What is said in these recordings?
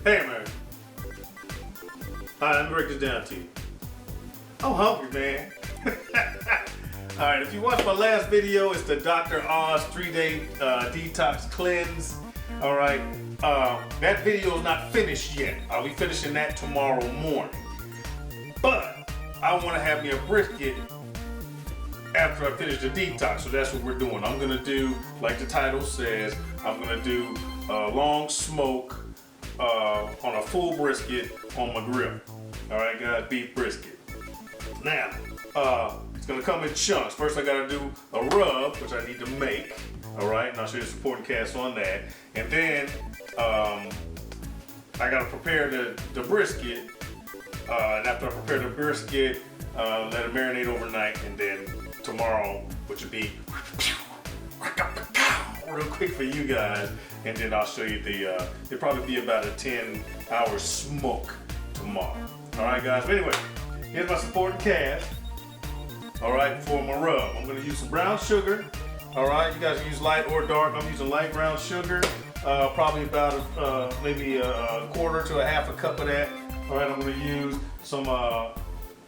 Hey, man. Alright, let me break this down to you. I'm hungry, man. Alright, if you watched my last video, it's the Dr. Oz 3-day detox cleanse. Alright, that video is not finished yet. I'll be finishing that tomorrow morning. But I want to have me a brisket after I finish the detox, so that's what we're doing. I'm gonna do, like the title says, I'm gonna do a long smoke on a full brisket on my grill. All right, guys, beef brisket. Now, it's gonna come in chunks. First, I gotta do a rub, which I need to make. All right, and I'll show you the supporting cast on that. And then I gotta prepare the brisket. And after I prepare the brisket, let it marinate overnight, and then tomorrow, which would be real quick for you guys, and then I'll show you it'll probably be about a 10-hour smoke tomorrow. All right, guys. But anyway, here's my supporting cast. All right, for my rub, I'm gonna use some brown sugar. All right, you guys can use light or dark. I'm using light brown sugar. Probably about maybe a quarter to a half a cup of that. All right, I'm gonna use some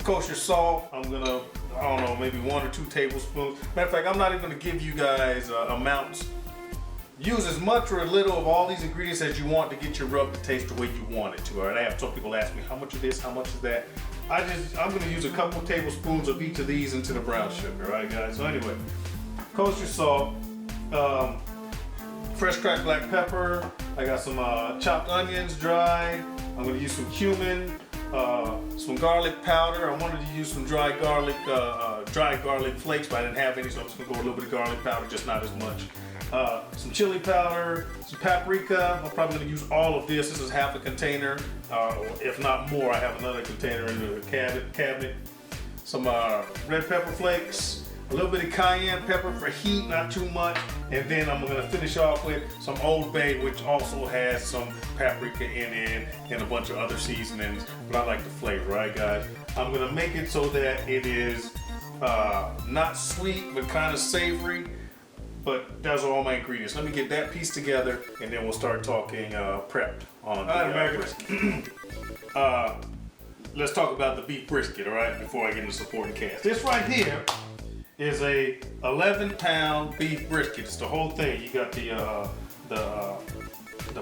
kosher salt. I'm gonna, I don't know, maybe 1 or 2 tablespoons. Matter of fact, I'm not even gonna give you guys amounts. Use as much or a little of all these ingredients as you want to get your rub to taste the way you want it to. All right, I have some people ask me how much of this, how much of that. I'm gonna use a couple tablespoons of each of these into the brown sugar. All right, guys. So anyway, kosher salt, fresh cracked black pepper. I got some chopped onions, dried. I'm gonna use some cumin, some garlic powder. I wanted to use some dry garlic flakes, but I didn't have any, so I'm just gonna go with a little bit of garlic powder, just not as much. Some chili powder, some paprika. I'm probably gonna use all of this. This is half a container, if not more. I have another container in the cabinet. Some red pepper flakes, a little bit of cayenne pepper for heat, not too much. And then I'm gonna finish off with some Old Bay, which also has some paprika in it and a bunch of other seasonings, but I like the flavor, right, guys? I'm gonna make it so that it is not sweet, but kind of savory. But those are all my ingredients. Let me get that piece together, and then we'll start talking prepped on the brisket. Let's talk about the beef brisket, all right, before I get into supporting cast. This right here is a 11-pound beef brisket. It's the whole thing. You got the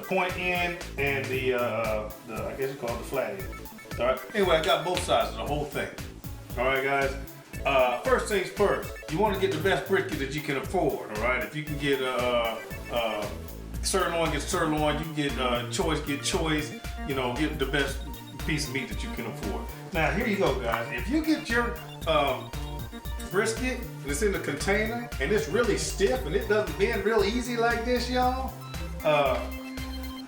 point end and the I guess you call it the flat end. All right. Anyway, I got both sides of the whole thing. All right, guys. First things first, you want to get the best brisket that you can afford, all right? If you can get sirloin, get sirloin. You can get choice, get choice. You know, get the best piece of meat that you can afford. Now, here you go, guys. If you get your brisket and it's in the container and it's really stiff and it doesn't bend real easy like this, y'all,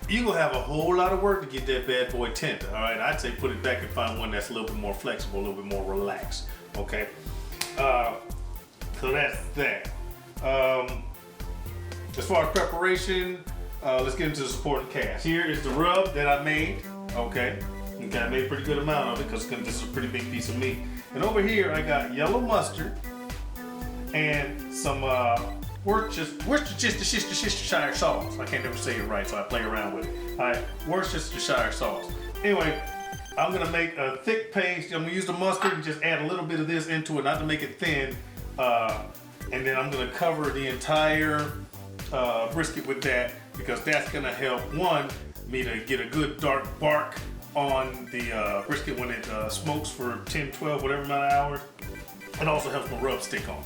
you're gonna have a whole lot of work to get that bad boy tender, all right? I'd say put it back and find one that's a little bit more flexible, a little bit more relaxed. Okay, so that's that. As far as preparation, let's get into the supporting cast. Here is the rub that I made. Okay, I made a pretty good amount of it because this is a pretty big piece of meat. And over here, I got yellow mustard and some Worcestershire sauce. I can't never say it right, so I play around with it. All right, Worcestershire sauce. Anyway, I'm gonna make a thick paste. I'm gonna use the mustard and just add a little bit of this into it, not to make it thin. And then I'm gonna cover the entire brisket with that, because that's gonna help, one, me to get a good dark bark on the brisket when it smokes for 10, 12, whatever amount of hours. It also helps my rub stick on.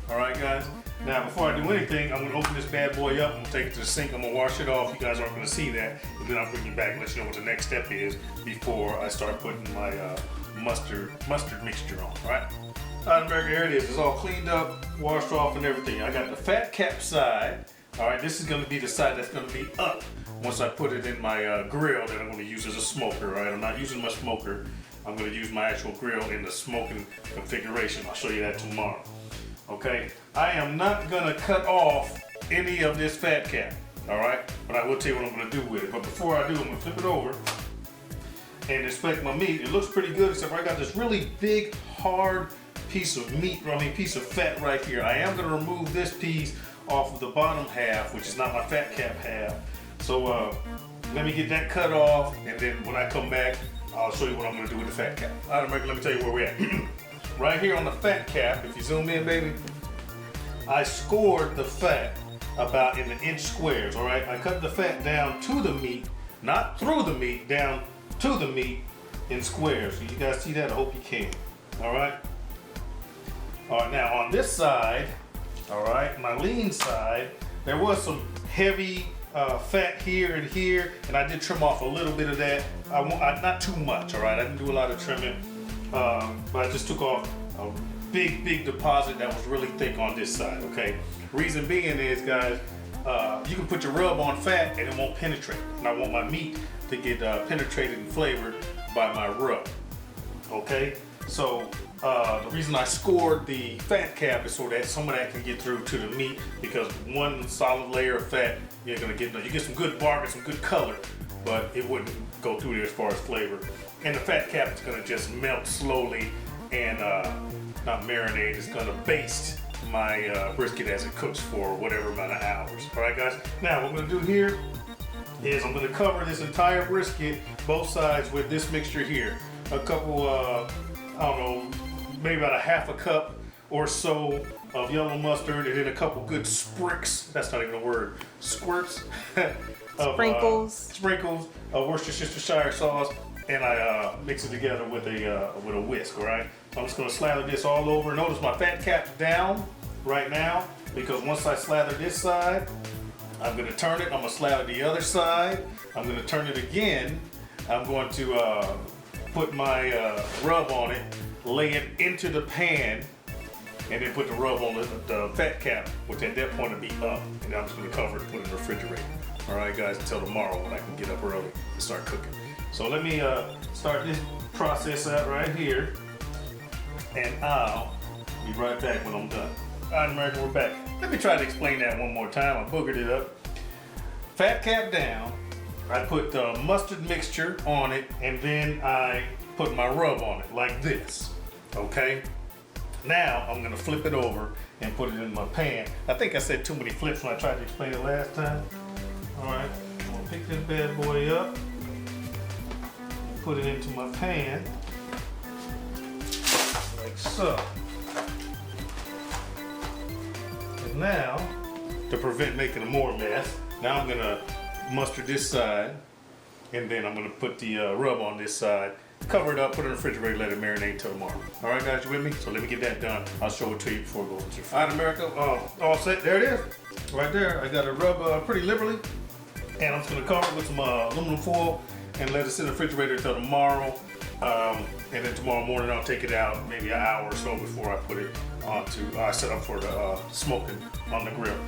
All right, guys? Now, before I do anything, I'm gonna open this bad boy up. I'm gonna take it to the sink. I'm gonna wash it off. You guys aren't gonna see that. And then I'll bring you back and let you know what the next step is before I start putting my mustard mixture on, all right? All right, America, here it is. It's all cleaned up, washed off and everything. I got the fat cap side. All right, this is gonna be the side that's gonna be up once I put it in my grill that I'm gonna use as a smoker, all right? I'm not using my smoker. I'm gonna use my actual grill in the smoking configuration. I'll show you that tomorrow. Okay, I am not gonna cut off any of this fat cap, all right? But I will tell you what I'm gonna do with it. But before I do, I'm gonna flip it over and inspect my meat. It looks pretty good, except for I got this really big, hard piece of meat, piece of fat right here. I am gonna remove this piece off of the bottom half, which is not my fat cap half. So let me get that cut off, and then when I come back, I'll show you what I'm gonna do with the fat cap. All right, America, let me tell you where we're at. Right here on the fat cap, if you zoom in, baby, I scored the fat about in the inch squares, all right? I cut the fat down to the meat, not through the meat, down to the meat in squares. So you guys see that? I hope you can, all right? All right, now on this side, all right, my lean side, there was some heavy fat here and here, and I did trim off a little bit of that. Not too much, all right? I didn't do a lot of trimming, but I just took off a big deposit that was really thick on this side, okay? Reason being is, guys, you can put your rub on fat and it won't penetrate. And I want my meat to get penetrated and flavored by my rub, okay? So the reason I scored the fat cap is so that some of that can get through to the meat, because one solid layer of fat, you're gonna get, you get some good bark, some good color, but it wouldn't go through there as far as flavor. And the fat cap is gonna just melt slowly and not marinate, it's gonna baste my brisket as it cooks for whatever amount of hours. All right, guys. Now what I'm gonna do here is I'm gonna cover this entire brisket, both sides, with this mixture here. A couple, I don't know, maybe about a half a cup or so of yellow mustard, and then a couple good spricks. That's not even a word. Squirts. Of, sprinkles of Worcestershire sauce, and I mix it together with a whisk. All right. So I'm just gonna slather this all over. Notice my fat cap's down right now, because once I slather this side, I'm gonna turn it. I'm gonna slather the other side. I'm gonna turn it again. I'm going to put my rub on it, lay it into the pan, and then put the rub on the fat cap, which at that point will be up. And I'm just gonna cover it and put it in the refrigerator. All right, guys, until tomorrow when I can get up early and start cooking. So let me start this process out right here, and I'll be right back when I'm done. All right, America, we're back. Let me try to explain that one more time. I boogered it up. Fat cap down. I put the mustard mixture on it, and then I put my rub on it like this, okay? Now I'm gonna flip it over and put it in my pan. I think I said too many flips when I tried to explain it last time. All right, I'm gonna pick this bad boy up, put it into my pan, like so. And now, to prevent making more mess, now I'm gonna mustard this side, and then I'm gonna put the rub on this side, cover it up, put it in the refrigerator, let it marinate until tomorrow. All right, guys, you with me? So let me get that done. I'll show it to you before it goes into the fridge. All right, America, all set. There it is, right there. I got it rubbed pretty liberally, and I'm just gonna cover it with some aluminum foil and let it sit in the refrigerator until tomorrow. And then tomorrow morning I'll take it out maybe an hour or so before I put it onto, I set up for the smoking on the grill.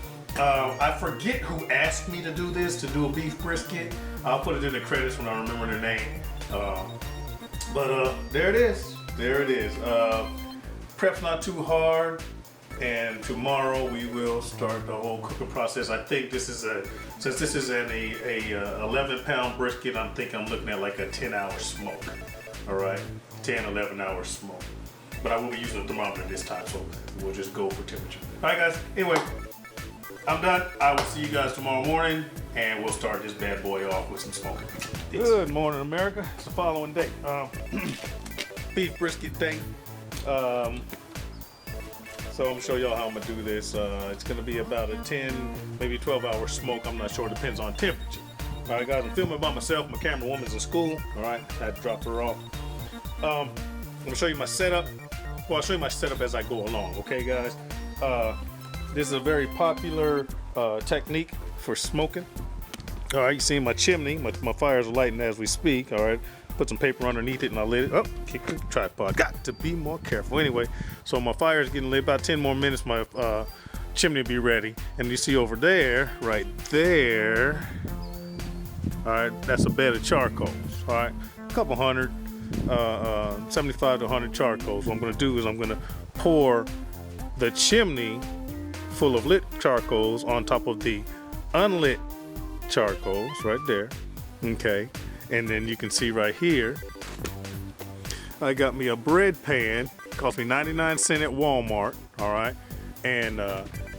I forget who asked me to do this, to do a beef brisket. I'll put it in the credits when I remember their name. But there it is. There it is. Prep's not too hard, and tomorrow we will start the whole cooking process. I think this is since this is an 11-pound brisket, I'm looking at like a 10-hour smoke. All right, 10, 11 hour smoke. But I will be using a thermometer this time, so we'll just go for temperature. All right, guys. Anyway, I'm done. I will see you guys tomorrow morning, and we'll start this bad boy off with some smoking. Good morning, America. It's the following day. Beef brisket thing. So I'm gonna show y'all how I'm gonna do this. It's gonna be about a 10, maybe 12-hour smoke. I'm not sure. It depends on temperature. All right, guys. I'm filming by myself. My camera woman's in school. All right, I had to drop her off. I'm gonna show you my setup. Well, I'll show you my setup as I go along. Okay, guys. This is a very popular technique for smoking. All right, you see my chimney. My fires are lighting as we speak. All right, put some paper underneath it and I lit it up. Kick the tripod. Got to be more careful. Anyway, so my fire is getting lit. About 10 more minutes, my chimney will be ready. And you see over there, right there. All right, that's a bed of charcoals. All right, a couple hundred, 75 to 100 charcoals. What I'm gonna do is I'm gonna pour the chimney full of lit charcoals on top of the unlit charcoals right there. Okay, and then you can see right here, I got me a bread pan. Cost me 99 cents at Walmart. All right, and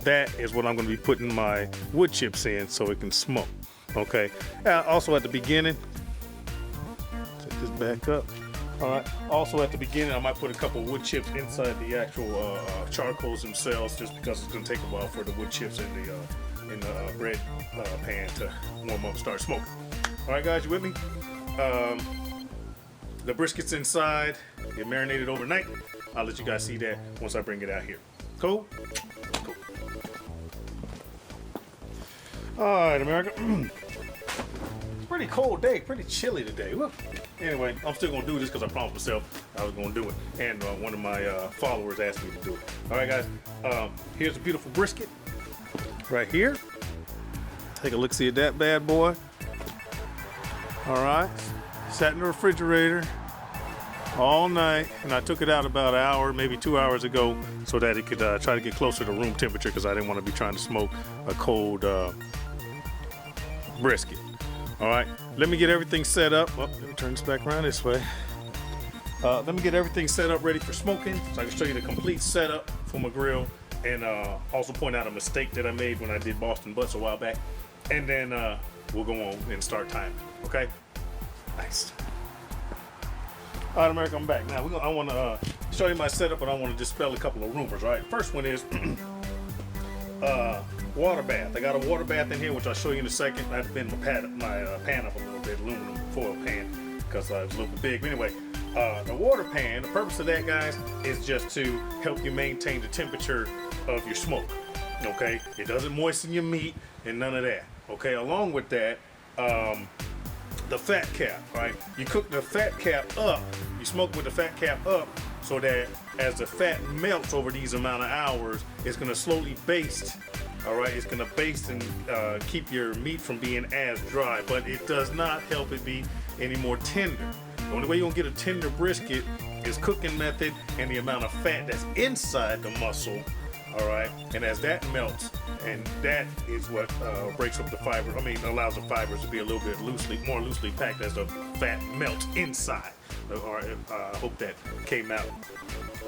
that is what I'm gonna be putting my wood chips in so it can smoke. Okay. Also at the beginning, set this back up. All right. Also at the beginning, I might put a couple wood chips inside the actual charcoals themselves, just because it's gonna take a while for the wood chips in the bread pan to warm up, and start smoking. All right, guys, you with me? The brisket's inside. It marinated overnight. I'll let you guys see that once I bring it out here. Cool? Cool. All right, America. It's a pretty cold day, pretty chilly today. Look. Anyway, I'm still gonna do this because I promised myself I was gonna do it, and one of my followers asked me to do it. All right, guys. Here's a beautiful brisket right here. Take a look, see at that bad boy. All right, sat in the refrigerator all night, and I took it out about an hour, maybe 2 hours ago, so that it could try to get closer to room temperature, because I didn't want to be trying to smoke a cold brisket. All right, let me get everything set up. Oh, let me turn this back around this way. Let me get everything set up ready for smoking, so I can show you the complete setup for my grill, and also point out a mistake that I made when I did Boston Butts a while back. And then we'll go on and start timing. Okay? Nice. All right, America, I'm back. Now I want to show you my setup, but I want to dispel a couple of rumors. Right? First one is water bath. I got a water bath in here, which I'll show you in a second. I had to bend my pan up a little bit, aluminum foil pan, because it was a little bit big. But anyway, the water pan, the purpose of that, guys, is just to help you maintain the temperature of your smoke. Okay? It doesn't moisten your meat and none of that. Okay? Along with that, the fat cap, right? You cook the fat cap up, you smoke with the fat cap up, so that as the fat melts over these amount of hours, it's gonna slowly baste. All right, it's gonna baste and keep your meat from being as dry, but it does not help it be any more tender. The only way you're gonna get a tender brisket is cooking method and the amount of fat that's inside the muscle. All right, and as that melts, and that is what breaks up the fiber. I mean, allows the fibers to be a little bit more loosely packed as the fat melts inside. All right, I hope that came out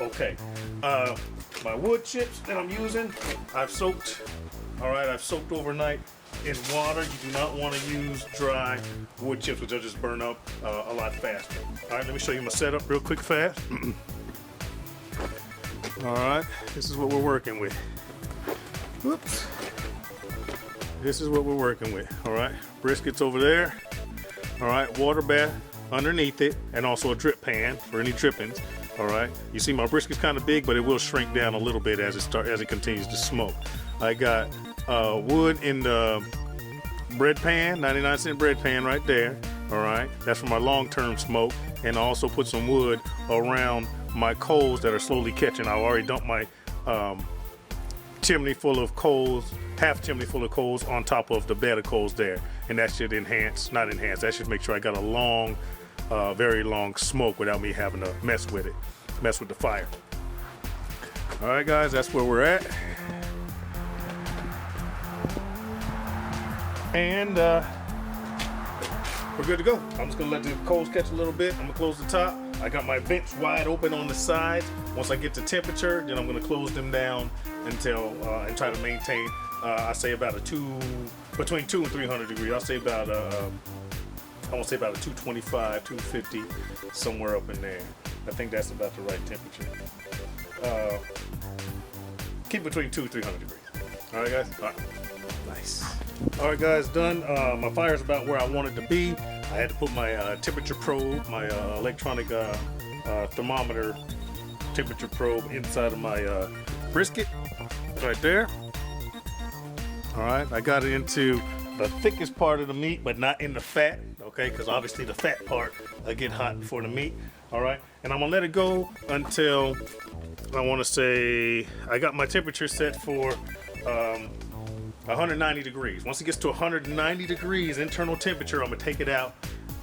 okay. My wood chips that I'm using, I've soaked. All right, I've soaked overnight in water. You do not want to use dry wood chips, which they'll just burn up a lot faster. All right, let me show you my setup real quick, fast. All right, this is what we're working with. Whoops. This is what we're working with. All right, brisket's over there. All right, water bath underneath it, and also a drip pan for any drippings. All right, you see my brisket's kind of big, but it will shrink down a little bit as it continues to smoke. I got wood in the bread pan, 99-cent bread pan right there. All right, that's for my long-term smoke, and I also put some wood around my coals that are slowly catching. I already dumped my chimney full of coals, half chimney full of coals on top of the bed of coals there, and that should that should make sure I got a long, very long smoke without me having to mess with the fire. All right, guys, that's where we're at, and we're good to go. I'm just gonna let the coals catch a little bit. I'm gonna close the top. I got my vents wide open on the sides. Once I get to temperature, then I'm gonna close them down until and try to maintain. I say about between 200 and 300 degrees. I'll say about I want to say about a 225, 250, somewhere up in there. I think that's about the right temperature. Keep between 200 and 300 degrees. All right, guys. All right. Nice. All right, guys, done. My fire's about where I want it to be. I had to put my temperature probe, my electronic thermometer temperature probe inside of my brisket right there. All right, I got it into the thickest part of the meat, but not in the fat, okay? Because obviously the fat part get hot before the meat. All right, and I'm gonna let it go until I want to say I got my temperature set for 190 degrees. Once it gets to 190 degrees internal temperature, I'm gonna take it out,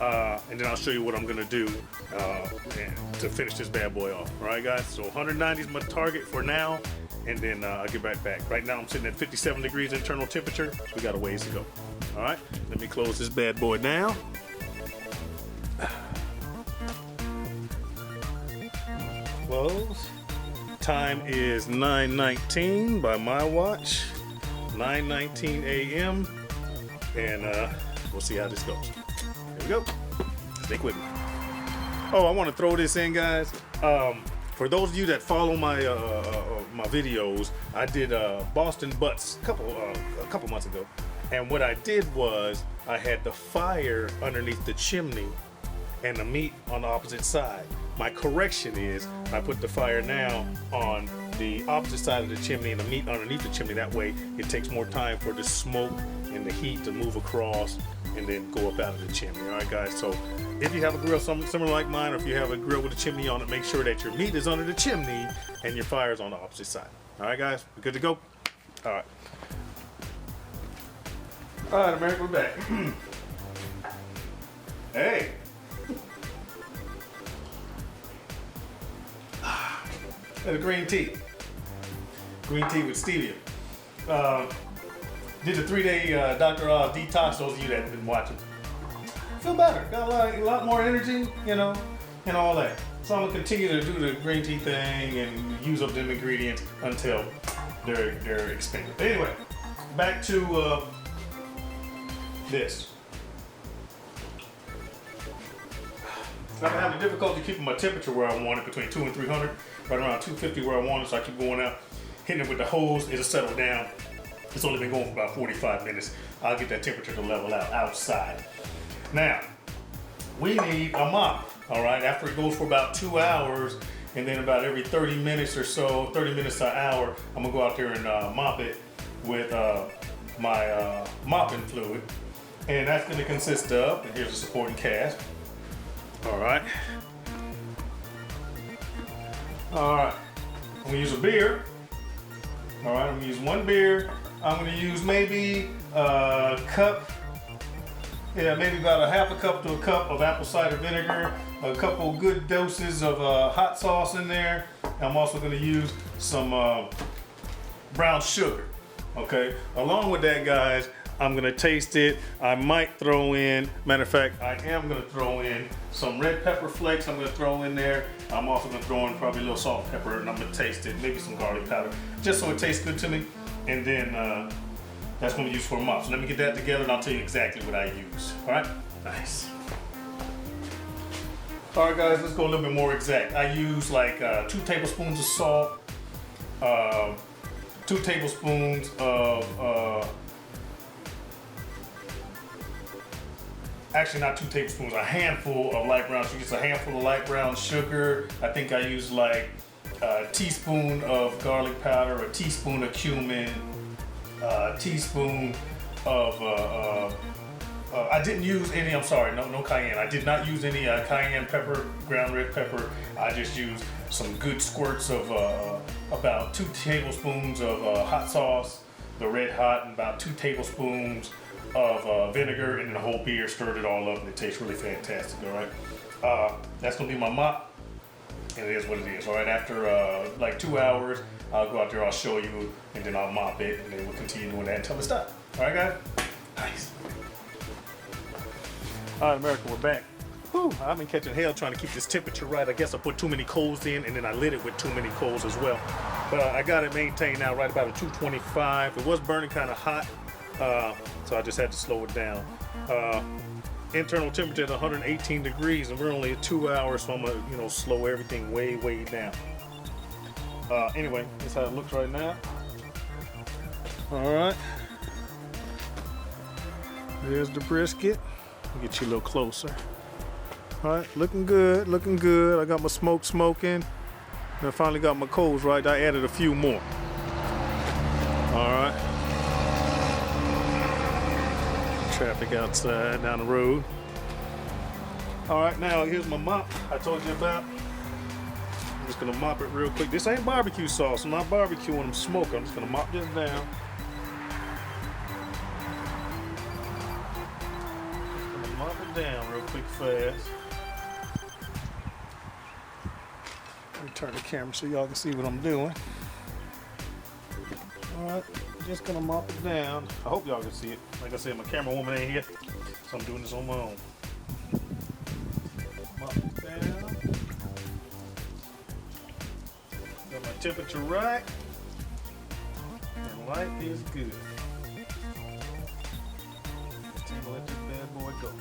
and then I'll show you what I'm gonna do to finish this bad boy off. All right, guys. So 190 is my target for now, and then I'll get back. Right now, I'm sitting at 57 degrees internal temperature. So we got a ways to go. All right. Let me close this bad boy down. Close. Time is 9:19 by my watch. 9:19 a.m. and We'll see how this goes. Here we go. Stick with me. Oh, I want to throw this in, guys. For those of you that follow my my videos, I did Boston Butts a couple months ago, and what I did was I had the fire underneath the chimney and the meat on the opposite side. My correction is I put the fire now on the opposite side of the chimney and the meat underneath the chimney. That way it takes more time for the smoke and the heat to move across and then go up out of the chimney. All right, guys, so if you have a grill similar like mine, or if you have a grill with a chimney on it, make sure that your meat is under the chimney and your fire is on the opposite side. All right, guys, we're good to go? All right. All right, America, we're back. Hey. And a green tea. Green tea with stevia. Did the 3-day Dr. Oz detox, those of you that have been watching. Feel better, got a lot more energy, you know, and all that. So I'm gonna continue to do the green tea thing and use up them ingredients until they're expended. But anyway, back to this. I'm having difficulty keeping my temperature where I want it, between 200 and 300, right around 250 where I want it, so I keep going out, hitting it with the hose. It'll settle down. It's only been going for about 45 minutes. I'll get that temperature to level out outside. Now, we need a mop, all right? After it goes for about 2 hours, and then about every 30 minutes or so, 30 minutes to an hour, I'm gonna go out there and mop it with my mopping fluid. And that's gonna consist of, and here's a supporting cast. All right. All right, I'm gonna use a beer. All right, I'm gonna use one beer. I'm gonna use maybe a cup, maybe about a half a cup to a cup of apple cider vinegar, a couple good doses of hot sauce in there. I'm also gonna use some brown sugar, okay? Along with that, guys, I'm gonna taste it. I might throw in, matter of fact, I am gonna throw in some red pepper flakes I'm gonna throw in there. I'm also gonna throw in probably a little salt and pepper, and I'm gonna taste it, maybe some garlic powder, just so it tastes good to me. And then that's gonna be used for a mop. So let me get that together and I'll tell you exactly what I use. All right, nice. All right, guys, let's go a little bit more exact. I use like 2 tablespoons of salt, 2 tablespoons of, actually not 2 tablespoons, a handful of light brown sugar. It's a handful of light brown sugar. I think I use like a teaspoon of garlic powder, a teaspoon of cumin, a teaspoon of, I didn't use any, I'm sorry, no cayenne. I did not use any cayenne pepper, ground red pepper. I just used some good squirts of about 2 tablespoons of hot sauce, the red hot, and about 2 tablespoons of vinegar, and then a whole beer, stirred it all up, and it tastes really fantastic, all right? That's gonna be my mop. And it is what it is. All right, after like 2 hours, I'll go out there, I'll show you, and then I'll mop it, and then we'll continue doing that until it's done. All right, guys? Nice. All right, America, we're back. Whew, I've been catching hell trying to keep this temperature right. I guess I put too many coals in, and then I lit it with too many coals as well. But I got it maintained now right about a 225. It was burning kind of hot, so I just had to slow it down. Internal temperature at 118 degrees, and we're only at 2 hours, so I'm gonna, slow everything way down. Anyway, that's how it looks right now. All right, there's the brisket. I'll get you a little closer. All right, looking good, looking good. I got my smoke smoking, and I finally got my coals right. I added a few more. All right. Traffic outside down the road. All right, now here's my mop I told you about. I'm just gonna mop it real quick. This ain't barbecue sauce. I'm not barbecuing, I'm smoking. I'm just gonna mop this down. Just gonna mop it down real quick, fast. Let me turn the camera so y'all can see what I'm doing. All right. Just gonna mop it down. I hope y'all can see it. Like I said, my camera woman ain't here, so I'm doing this on my own. Mop it down. Got my temperature right, and light is good. Just take a let this bad go.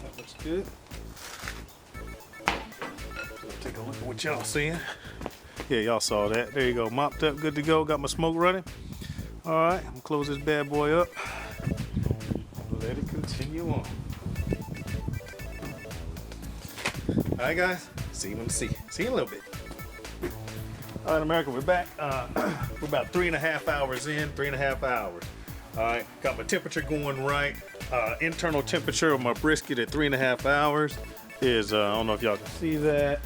That looks good. Take a look at what y'all seeing. Yeah, y'all saw that. There you go. Mopped up, good to go. Got my smoke running. All right, I'm gonna close this bad boy up. Let it continue on. All right, guys. See you in a little bit. All right, America, we're back. We're about 3.5 hours in. 3.5 hours. All right, got my temperature going right. Internal temperature of my brisket at 3.5 hours is I don't know if y'all can see that.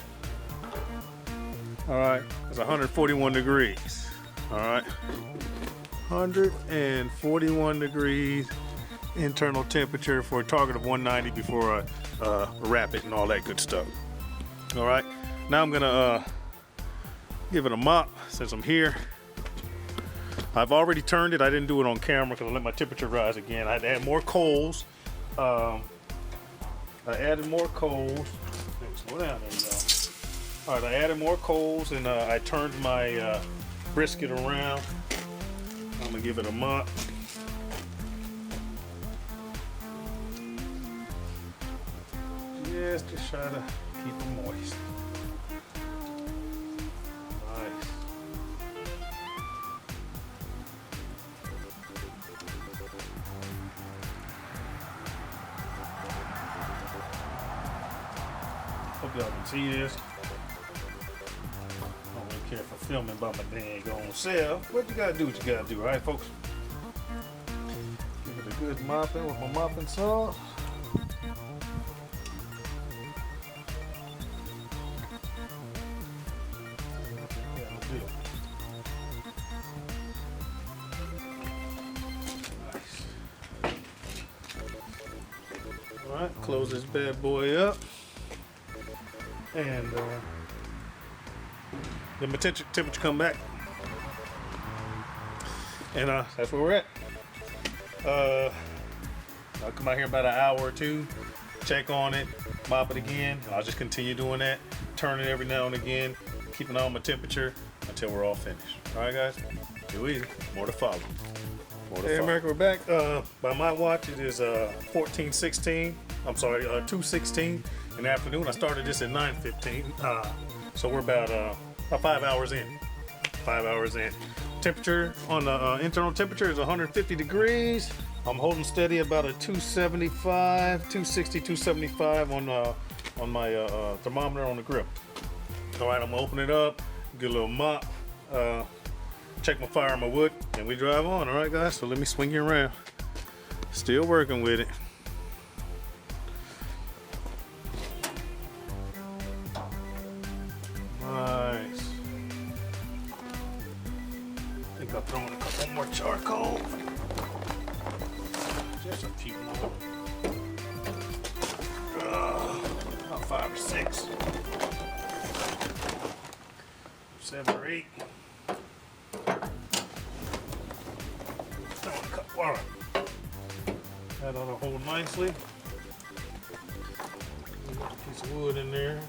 All right, it's 141 degrees. All right, 141 degrees internal temperature for a target of 190 before I wrap it and all that good stuff. All right, now I'm gonna give it a mop since I'm here. I've already turned it. I didn't do it on camera because I let my temperature rise again. I had to add more coals. I added more coals. Slow down there, y'all. All right, I added more coals and I turned my brisket around. I'm gonna give it a mop. Just to try to keep it moist. Nice. Hope y'all can see this. I don't really care for filming by my dang own self. What you gotta do, what you gotta do, right, folks? Give it a good mopping with my mopping sauce. All right, close this bad boy up, and then my temperature come back, and that's where we're at. I'll come out here about an hour or two, check on it, mop it again, and I'll just continue doing that, turn it every now and again, keeping on my temperature until we're all finished. All right, guys, too easy. More to follow. Hey, America, we're back. By my watch, it is 14:16. I'm sorry, 2:16 in the afternoon. I started this at 9:15, so we're about 5 hours in. 5 hours in. Temperature on the internal temperature is 150 degrees. I'm holding steady about a 275, 260, 275 on my thermometer on the grill. All right, I'm gonna open it up, get a little mop. Check my fire on my wood, and we drive on. All right, guys, so let me swing you around. Still working with it. Nice. I think I'll throw in a couple more charcoal. Just a few more. About 5 or 6. 7 or 8. All right. That ought to hold nicely. Got a piece of wood in there.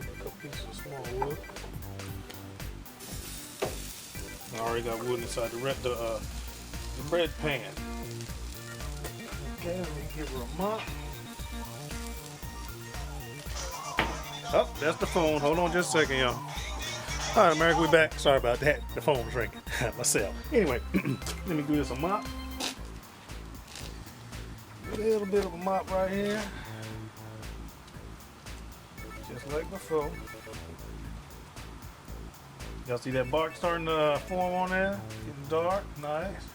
A couple pieces of small wood. I already got wood inside the bread pan. Okay, let me give her a mop. Oh, that's the phone. Hold on just a second, y'all. All right, America, we back. Sorry about that. The phone was ringing. Myself. Anyway, let me give this a mop. A little bit of a mop right here. Just like before. Y'all see that bark starting to form on there? Getting dark. Nice.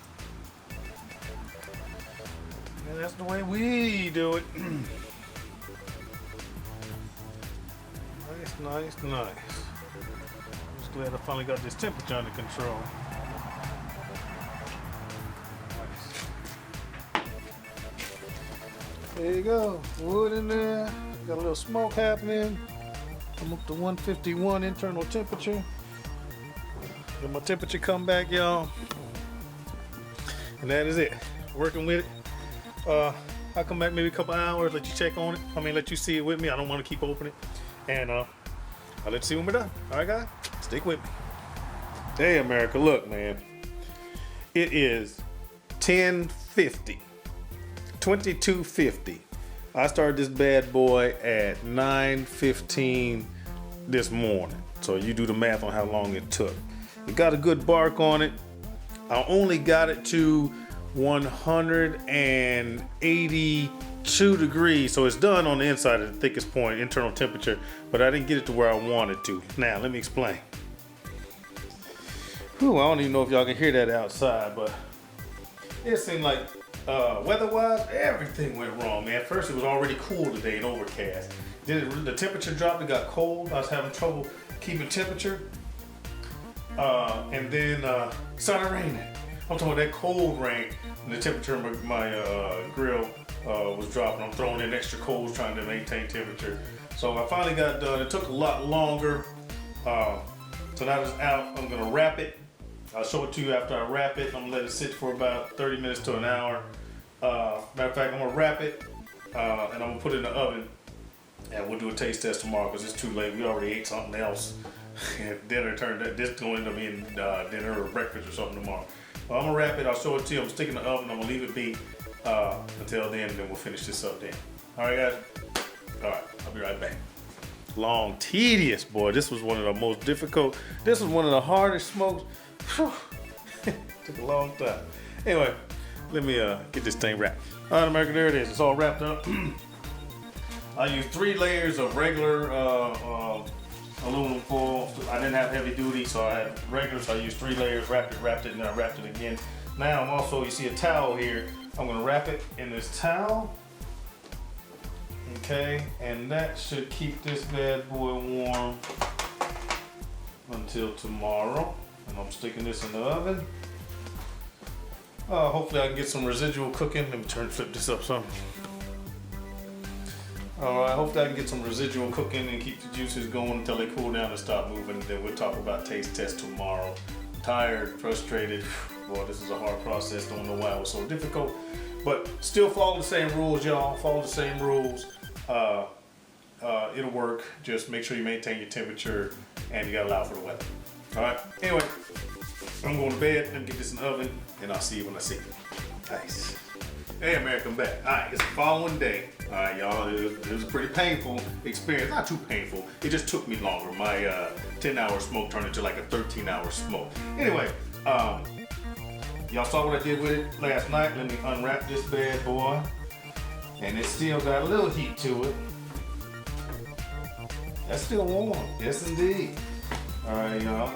And that's the way we do it. Nice, nice, nice. I'm just glad I finally got this temperature under control. There you go, wood in there, got a little smoke happening. I'm up to 151 internal temperature. Let my temperature come back, y'all. And that is it, working with it. I'll come back maybe a couple hours, let you check on it. Let you see it with me. I don't want to keep opening it. And I'll let you see when we're done. All right, guys? Stick with me. Hey, America, look, man. It is 10:50. 22:50. I started this bad boy at 9:15 this morning. So you do the math on how long it took. It got a good bark on it. I only got it to 182 degrees. So it's done on the inside at the thickest point, internal temperature, but I didn't get it to where I wanted to. Now, let me explain. Whew, I don't even know if y'all can hear that outside, but it seemed like weather-wise, everything went wrong, man. First, it was already cool today and overcast. Then the temperature dropped, it got cold. I was having trouble keeping temperature. And then started raining. I'm talking about that cold rain, and the temperature of my grill was dropping. I'm throwing in extra coals trying to maintain temperature. So I finally got done. It took a lot longer. So now it's out. I'm gonna wrap it. I'll show it to you after I wrap it. I'm gonna let it sit for about 30 minutes to an hour. Matter of fact, I'm gonna wrap it and I'm gonna put it in the oven. And we'll do a taste test tomorrow because it's too late. We already ate something else. Dinner turned out, this is going to end up being dinner or breakfast or something tomorrow. Well, I'm gonna wrap it. I'll show it to you. I'm sticking in the oven. I'm gonna leave it be until then, and then we'll finish this up then. All right, guys. All right, I'll be right back. Long, tedious, boy. This was one of the most difficult. This was one of the hardest smokes. Took a long time. Anyway, let me get this thing wrapped. All right, America, there it is. It's all wrapped up. I used 3 layers of regular aluminum foil. I didn't have heavy duty, so I had regular, so I used 3 layers, wrapped it, and then I wrapped it again. Now I'm also, you see a towel here. I'm gonna wrap it in this towel. Okay, and that should keep this bad boy warm until tomorrow. And I'm sticking this in the oven. Hopefully I can get some residual cooking. Let me flip this up some. Alright, hopefully I can get some residual cooking and keep the juices going until they cool down and stop moving. Then we'll talk about taste test tomorrow. Tired, frustrated. Boy, this is a hard process. Don't know why it was so difficult. But still follow the same rules, y'all. Follow the same rules. It'll work. Just make sure you maintain your temperature and you gotta allow for the weather. Alright, anyway, I'm going to bed. Let me get this in the oven and I'll see you when I see you. Nice. Hey, America, I'm back. All right, it's the following day. All right, y'all, it was a pretty painful experience. Not too painful. It just took me longer. My 10-hour smoke turned into like a 13-hour smoke. Anyway, y'all saw what I did with it last night. Let me unwrap this bad boy. And it still got a little heat to it. That's still warm. Yes, indeed. All right, y'all.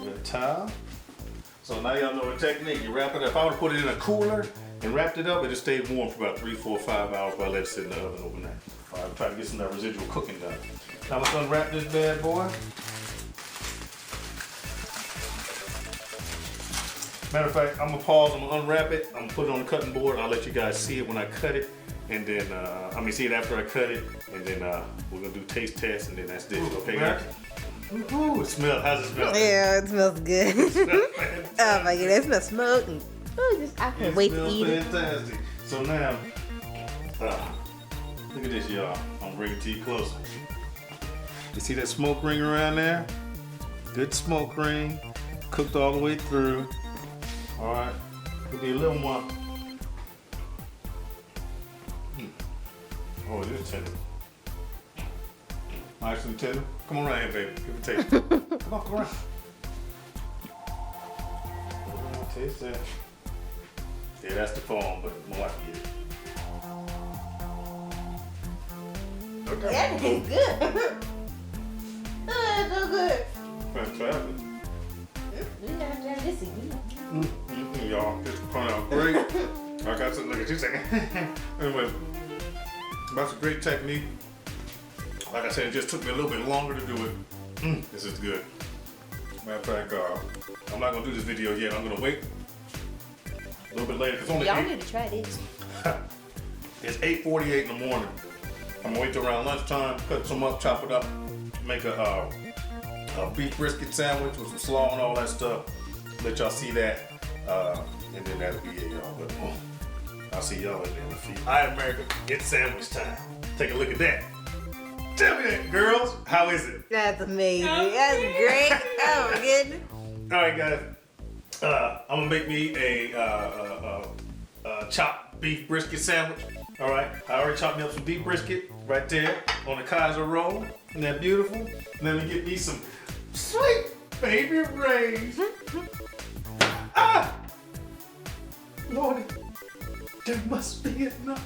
Get a towel. So now y'all know the technique. You wrap it up. If I would put it in a cooler and wrapped it up, it just stayed warm for about 3, 4, 5 hours while I let it sit in the oven overnight. I'll try to get some of that residual cooking done. Now let's unwrap this bad boy. Matter of fact, I'm gonna pause, I'm gonna unwrap it, I'm gonna put it on the cutting board, I'll let you guys see it when I cut it, and then, see it after I cut it, and then we're gonna do taste test, and then that's this, okay guys? Ooh, it smells, how's it smell? Yeah, it smells good. Oh my god, it smells smoke. I can wait to eat it. Fantastic. So now, look at this, y'all. I'm gonna bring it to you closer. You see that smoke ring around there? Good smoke ring, cooked all the way through. All right, we'll do a little more. Oh, it is tender. Nice and tender. Come on around here, baby. Give it a taste. Come on, come around. Taste that. Yeah, that's the foam, but my wife can get it. Okay. That tastes good. Oh, that's so good. Fantastic. We gotta try this again. Y'all, this turned out great. Like I said, look at you saying. Anyway, that's a great technique. Like I said, it just took me a little bit longer to do it. This is good. Matter of fact, I'm not gonna do this video yet. I'm gonna wait a little bit later. It's only y'all need to try this. It's 8:48 in the morning. I'm gonna wait till around lunchtime, cut some up, chop it up, make a beef brisket sandwich with some slaw and all that stuff. Let y'all see that, and then that'll be it, y'all. But I'll see y'all in a few. All right, America, it's sandwich time. Take a look at that. Tell me Girls, how is it? That's amazing. That's great. Oh my goodness. All right, guys. I'm gonna make me a chopped beef brisket sandwich. All right. I already chopped me up some beef brisket right there on the Kaiser roll. Isn't that beautiful? And then we get me some sweet baby rays. Lordy, there must be enough.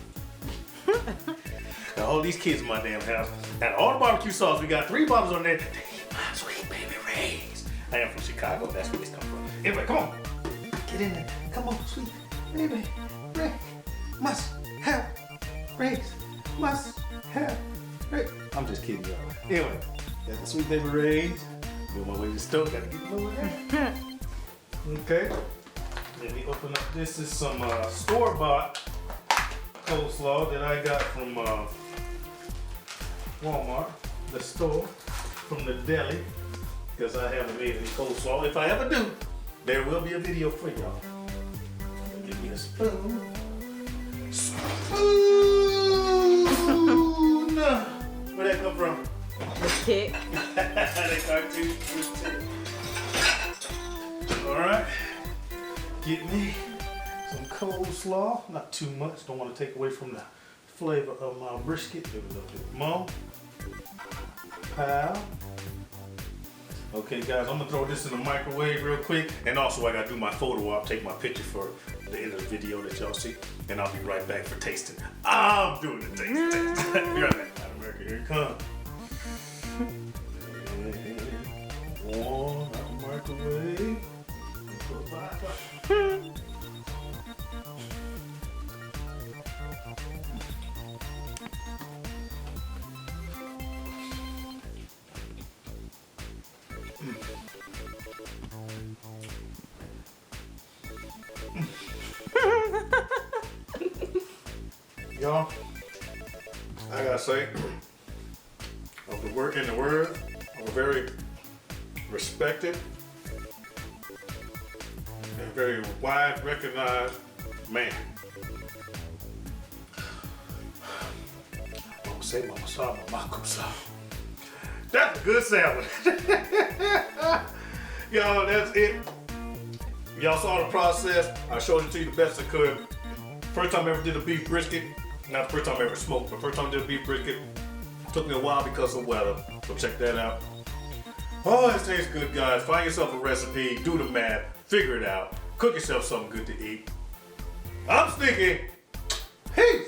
Now, all these kids in my damn house, and all the barbecue sauce, we got 3 bottles on there. They eat my sweet baby rays. I am from Chicago, that's where this comes from. Anyway, come on. Get in there. Come on, sweet baby ray. Must have rays. Must have rays. I'm just kidding y'all. Anyway, got the sweet baby rays. On my way to the stove, gotta get them over there. Okay. Let me open up. This is some store-bought coleslaw that I got from Walmart, the store, from the deli, because I haven't made any coleslaw. If I ever do, there will be a video for y'all. Give me a spoon. Spoon! Where'd that come from? Okay. That cartoon. All right. Get me some coleslaw. Not too much. Don't want to take away from the flavor of my brisket. Give it a little bit more. Pow. Okay, guys, I'm gonna throw this in the microwave real quick. And also, I gotta do my photo op, take my picture for the end of the video that y'all see. And I'll be right back for tasting. I'm doing the taste. Be right back. America, here it comes. Warm out the microwave. Y'all, I gotta say, in the word of a very respected and very wide recognized man. Mama say, Mama saw, Mama saw. That's a good sandwich. Y'all, that's it. Y'all saw the process. I showed it to you the best I could. First time I ever did a beef brisket. Not the first time I ever smoked, but first time I did a beef brisket. Took me a while because of weather. So check that out. Oh, it tastes good, guys. Find yourself a recipe, do the math, figure it out. Cook yourself something good to eat. I'm Sticky. Peace.